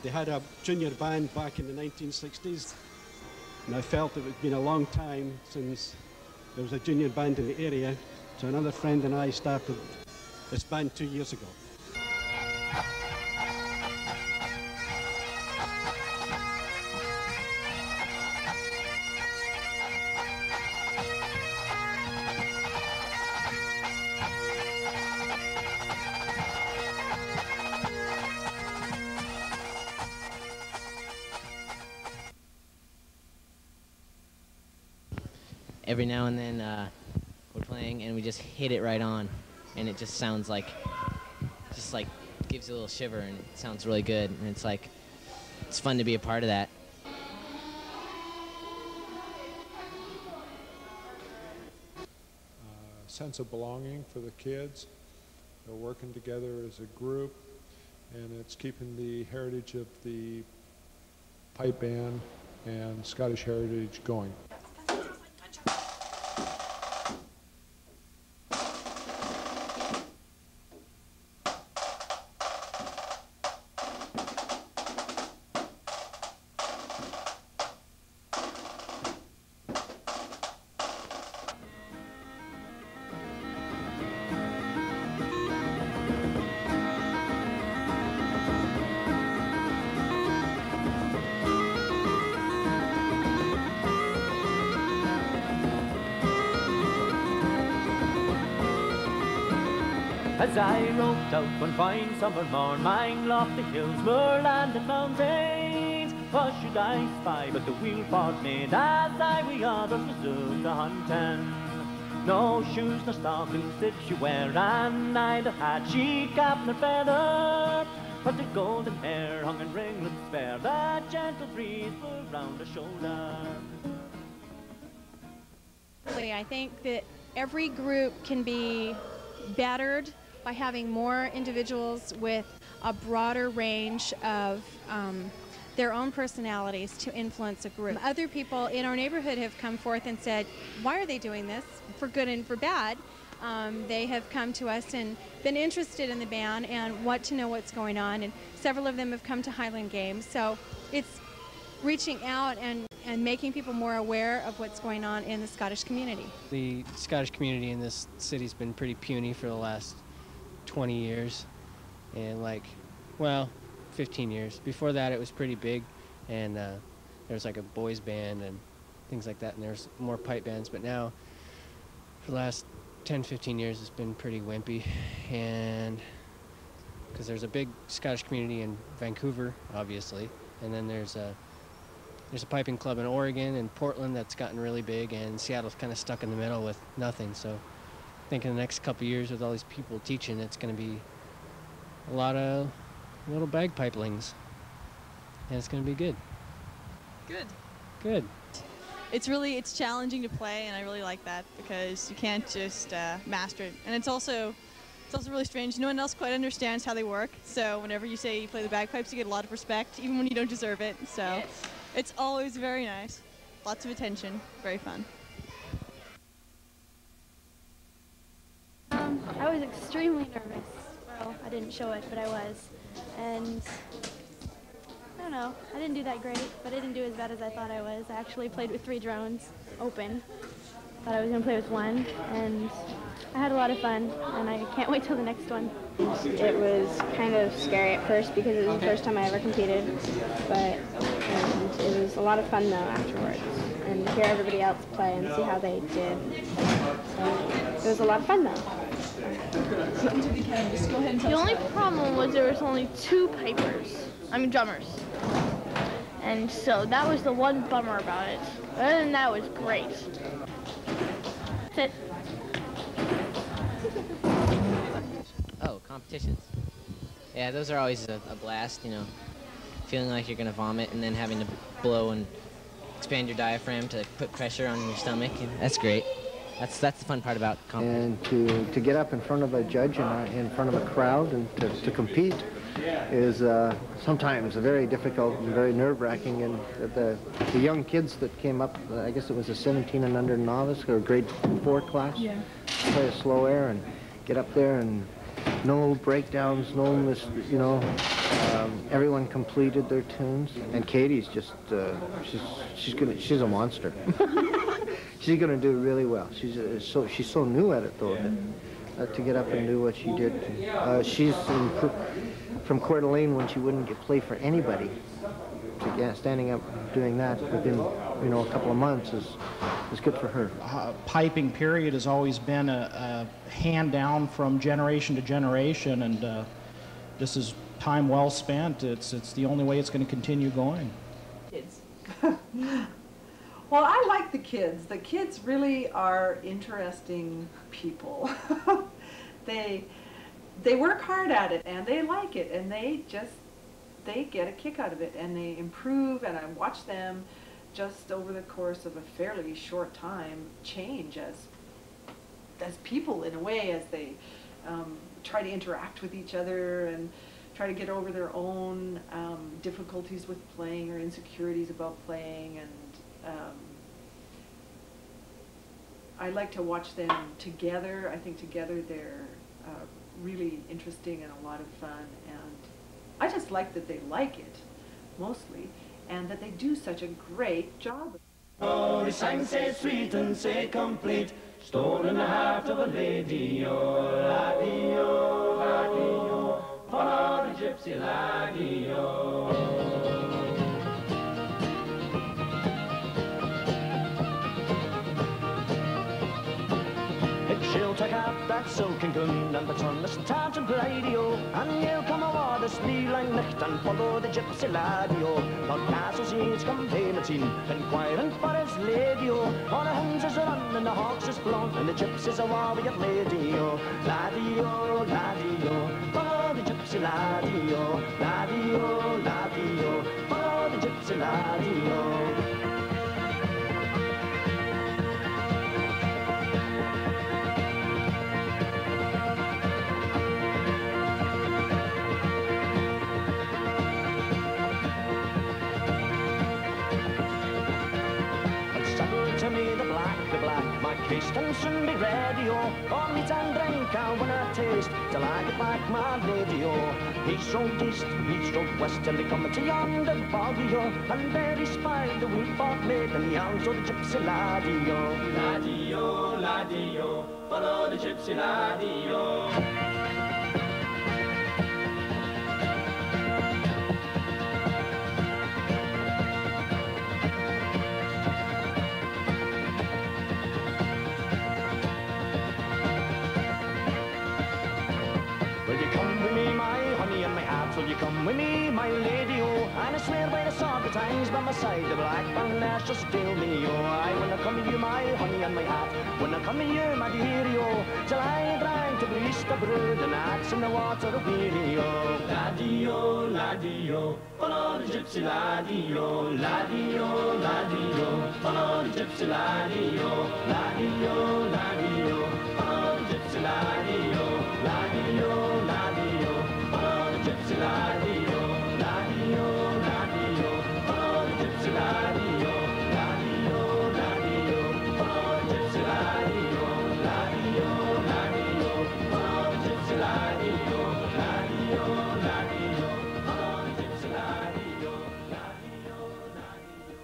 They had a junior band back in the 1960s, and I felt it had been a long time since there was a junior band in the area, so another friend and I started this band 2 years ago. Every now and then we're playing and we just hit it right on, and it just sounds like, gives you a little shiver, and it sounds really good, and it's like, it's fun to be a part of that. Sense of belonging for the kids. They're working together as a group, and it's keeping the heritage of the pipe band and Scottish heritage going. As I roped out one fine summer morn, mine lofty hills, moorland and mountains, what should I spy but the wheel part made as I we others was out a hunting. No shoes nor stockings did she wear, and neither had she cap nor feather, but the golden hair hung in ringlets fair, the gentle breeze blew round her shoulder. I think that every group can be bettered by having more individuals with a broader range of their own personalities to influence a group. Other people in our neighborhood have come forth and said, why are they doing this, for good and for bad? They have come to us and been interested in the band and want to know what's going on, and several of them have come to Highland Games. So it's reaching out and making people more aware of what's going on in the Scottish community. The Scottish community in this city's been pretty puny for the last 20 years, and 15 years. Before that it was pretty big, and there was like a boys band and things like that, and there's more pipe bands, but now for the last 10-15 years it's been pretty wimpy, and because there's a big Scottish community in Vancouver, obviously, and then there's a piping club in Oregon and Portland that's gotten really big, and Seattle's kind of stuck in the middle with nothing. So I think in the next couple of years with all these people teaching, it's going to be a lot of little bagpipelings, and it's going to be good. Good. Good. It's challenging to play, and I really like that because you can't just master it. And it's also really strange. No one else quite understands how they work. So whenever you say you play the bagpipes, you get a lot of respect, even when you don't deserve it. So yes. It's always very nice. Lots of attention. Very fun. I was extremely nervous. Well, I didn't show it, but I was. And I don't know, I didn't do that great, but I didn't do as bad as I thought I was. I actually played with 3 drones, open. Thought I was going to play with 1, and I had a lot of fun, and I can't wait till the next one. It was kind of scary at first because it was the first time I ever competed, but it was a lot of fun though afterwards, and to hear everybody else play and see how they did. So it was a lot of fun though. The only problem was there was only 2 drummers. And so that was the one bummer about it. Other than that, it was great. That's it. Oh, competitions. Yeah, those are always a blast, you know, feeling like you're going to vomit and then having to blow and expand your diaphragm to put pressure on your stomach. That's great. That's the fun part about competition. And to get up in front of a judge and in front of a crowd and to compete is sometimes very difficult and very nerve-wracking. And the young kids that came up, I guess it was a 17 and under novice or grade 4 class, play a slow air and get up there, and no breakdowns, no everyone and completed their tunes. And Katie's just she's a monster. She's going to do really well. She's so new at it though that to get up and do what she did. She's from Coeur d'Alene when she wouldn't get play for anybody. Standing up doing that within a couple of months is good for her. Piping period has always been a hand down from generation to generation, and this is time well spent. It's the only way it's going to continue going. Kids. Well, I like the kids. The kids really are interesting people. They work hard at it and they like it, and they get a kick out of it, and they improve, and I watch them just over the course of a fairly short time change as people in a way, as they try to interact with each other and try to get over their own difficulties with playing or insecurities about playing, and I like to watch them together. I think together they're really interesting and a lot of fun, and I just like that they like it, mostly, and that they do such a great job. Oh, he sang so sweet and so complete, stone in the heart of a lady, oh, laddie, oh, laddie, oh, follow the gypsy laddie, oh. She'll take up that silken gown and put on the tartan radio, and you'll come over the Sneeline Licht and follow the gypsy laddie-o. Lord Castle's he's come Valentine, inquiring for his lady-o. All the hens is run and the hawks is flown, and the gypsies are warrior lady-o. Laddie-o, laddie-o, follow the gypsy laddie-o. Laddie-o, laddie-o, follow the gypsy laddie-o. My case can soon be ready, oh. All meat and drink I wanna taste till I get back my lady, oh. He strode east, he strode west till he come to yonder boggy, oh. And there he spied the wolf-hawk maid and the hounds of the gypsy laddie, oh. Laddie, oh, laddie, oh, follow the gypsy laddie, oh. Will you come with me, my lady, oh? And I swear by the sword that hangs by my side, the black backlash shall steal me, oh. I wanna come with you, my honey and my hat, wanna come with you, my dearie, oh. Till I drank to bleach the brood and axe in the water of Beery, oh. Laddie, oh, laddie, oh, follow the gypsy laddie, oh. Laddie, oh, laddie, oh, follow the gypsy laddie, oh. Laddie, oh, laddie, oh, follow the gypsy laddie, oh. Laddie, oh, laddie, oh, follow the gypsy laddie, oh. Laddie, oh, laddie, oh, follow the gypsy laddie, oh. Laddie, oh, laddie, oh, follow the gypsy laddie, oh. Laddie, oh, laddie, oh, follow the gypsy laddie, oh. Laddie, oh, laddie, oh, follow the gypsy laddie, oh. Laddie, oh, laddie, oh.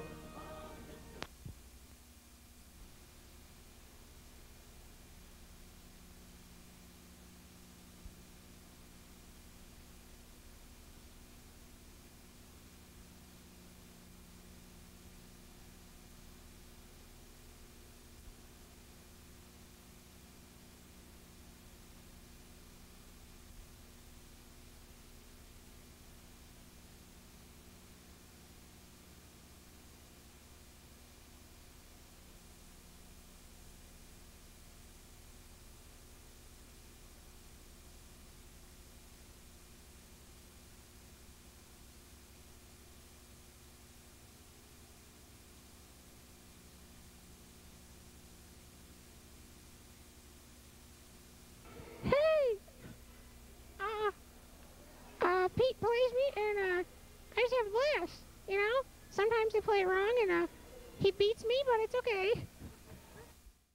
Pete plays me, and I just have a blast, you know? Sometimes I play it wrong, and he beats me, but it's okay.